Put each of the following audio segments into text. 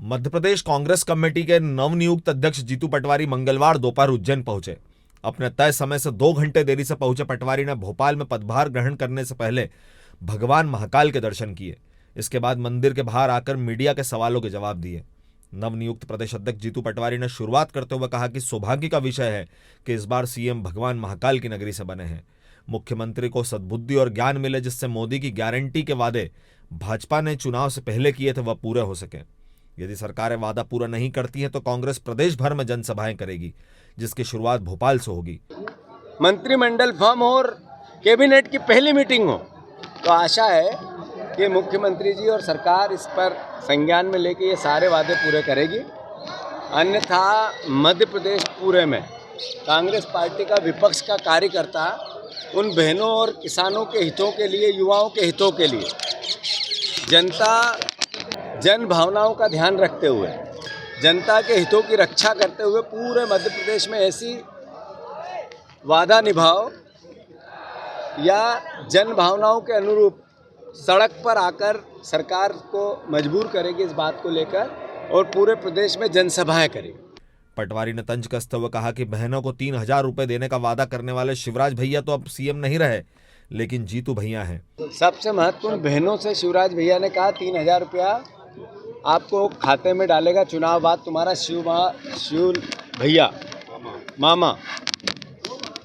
Madhya Pradesh Congress committee के नवनियुक्त अध्यक्ष जीतू पटवारी मंगलवार दोपहर उज्जैन पहुंचे। अपने तय समय से 2 घंटे देरी से पहुंचे पटवारी ने भोपाल में पदभार ग्रहण करने से पहले भगवान महाकाल के दर्शन किए। इसके बाद मंदिर के बाहर आकर मीडिया के सवालों के जवाब दिए। नवनियुक्त प्रदेश अध्यक्ष जीतू पटवारी ने शुरुआत करते हुए कहा कि सौभाग्य का विषय है कि इस बार सीएम भगवान महाकाल की नगरी से बने हैं। मुख्यमंत्री को सद्बुद्धि और ज्ञान मिले जिससे मोदी की गारंटी के वादे भाजपा ने चुनाव से पहले किए थे वह पूरे हो सके। यदि सरकारें वादा पूरा नहीं करती हैं तो कांग्रेस प्रदेश भर में जनसभाएं करेगी, जिसकी शुरुआत भोपाल से होगी। मंत्रिमंडल फॉर्म और कैबिनेट की पहली मीटिंग हो तो आशा है कि मुख्यमंत्री जी और सरकार इस पर संज्ञान में लेके ये सारे वादे पूरे करेगी। अन्यथा मध्य प्रदेश पूरे में कांग्रेस पार्टी का विपक्ष का कार्यकर्ता उन बहनों और किसानों के हितों के लिए, युवाओं के हितों के लिए, जन भावनाओं का ध्यान रखते हुए, जनता के हितों की रक्षा करते हुए पूरे मध्य प्रदेश में ऐसी वादा निभाओ या जन भावनाओं के अनुरूप सड़क पर आकर सरकार को मजबूर करेगी इस बात को लेकर और पूरे प्रदेश में जनसभाएं करेगी। पटवारी ने तंज कसते हुए कहा कि बहनों को 3,000 रुपए देने का वादा करने वाले शिवराज भैया तो अब सीएम नहीं रहे, लेकिन जीतू भैया हैं। सबसे महत्वपूर्ण, बहनों से शिवराज भैया ने कहा 3,000 रुपया आपको खाते में डालेगा चुनाव बाद तुम्हारा शिव भैया मामा।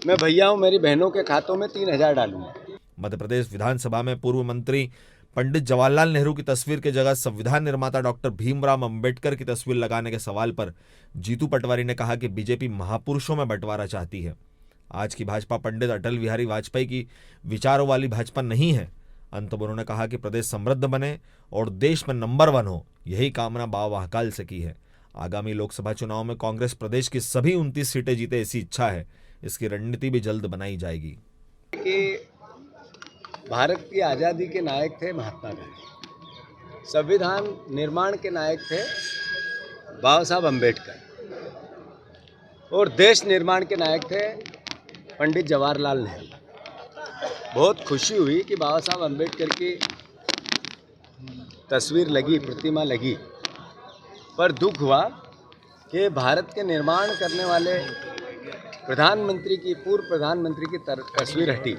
मैं भैया हूँ, मेरी बहनों के खातों में 3,000 डालूंगा। मध्य प्रदेश विधानसभा में पूर्व मंत्री पंडित जवाहरलाल नेहरू की तस्वीर की जगह संविधान निर्माता डॉक्टर भीमराव अंबेडकर की तस्वीर लगाने के सवाल पर जीतू पटवारी ने कहा कि बीजेपी महापुरुषों में बंटवारा चाहती है। आज की भाजपा पंडित अटल बिहारी वाजपेयी की विचारों वाली भाजपा नहीं है। अंत में उन्होंने कहा कि प्रदेश समृद्ध बने और देश में नंबर 1 हो, यही कामना बाबा महाकाल से की है। आगामी लोकसभा चुनाव में कांग्रेस प्रदेश की सभी 29 सीटें जीते, ऐसी इच्छा है। इसकी रणनीति भी जल्द बनाई जाएगी। भारत की आज़ादी के नायक थे महात्मा गांधी, संविधान निर्माण के नायक थे बाबा साहब अम्बेडकर और देश निर्माण के नायक थे पंडित जवाहरलाल नेहरू। बहुत खुशी हुई कि बाबा साहब अम्बेडकर की तस्वीर लगी, प्रतिमा लगी, पर दुख हुआ कि भारत के निर्माण करने वाले प्रधानमंत्री की, पूर्व प्रधानमंत्री की तस्वीर हटी।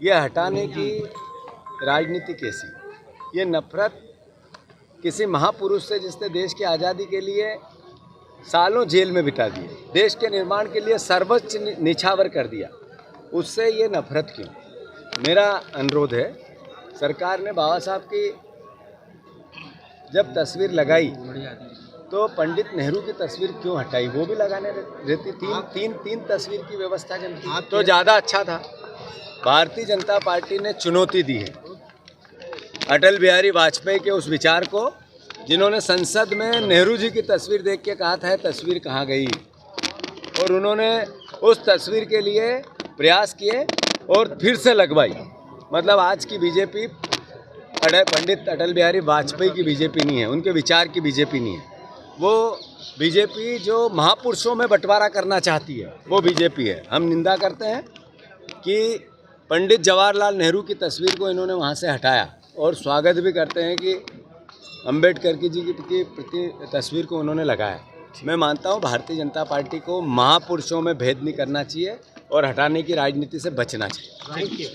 ये हटाने की राजनीति कैसी? ये नफरत किसी महापुरुष से जिसने देश की आज़ादी के लिए सालों जेल में बिता दिए, देश के निर्माण के लिए सर्वोच्च निछावर कर दिया, उससे ये नफरत क्यों? मेरा अनुरोध है, सरकार ने बाबा साहब की जब तस्वीर लगाई तो पंडित नेहरू की तस्वीर क्यों हटाई? वो भी लगाने रहती। तीन तस्वीर की व्यवस्था करती तो ज़्यादा अच्छा था। भारतीय जनता पार्टी ने चुनौती दी है अटल बिहारी वाजपेयी के उस विचार को, जिन्होंने संसद में नेहरू जी की तस्वीर देख के कहा था तस्वीर कहाँ गई, और उन्होंने उस तस्वीर के लिए प्रयास किए और फिर से लगवाई। मतलब आज की बीजेपी पंडित अटल बिहारी वाजपेयी की बीजेपी नहीं है, उनके विचार की बीजेपी नहीं है। वो बीजेपी जो महापुरुषों में बंटवारा करना चाहती है वो बीजेपी है। हम निंदा करते हैं कि पंडित जवाहरलाल नेहरू की तस्वीर को इन्होंने वहाँ से हटाया, और स्वागत भी करते हैं कि अंबेडकर जी की तस्वीर को उन्होंने लगाया। मैं मानता हूँ भारतीय जनता पार्टी को महापुरुषों में भेद नहीं करना चाहिए और हटाने की राजनीति से बचना चाहिए।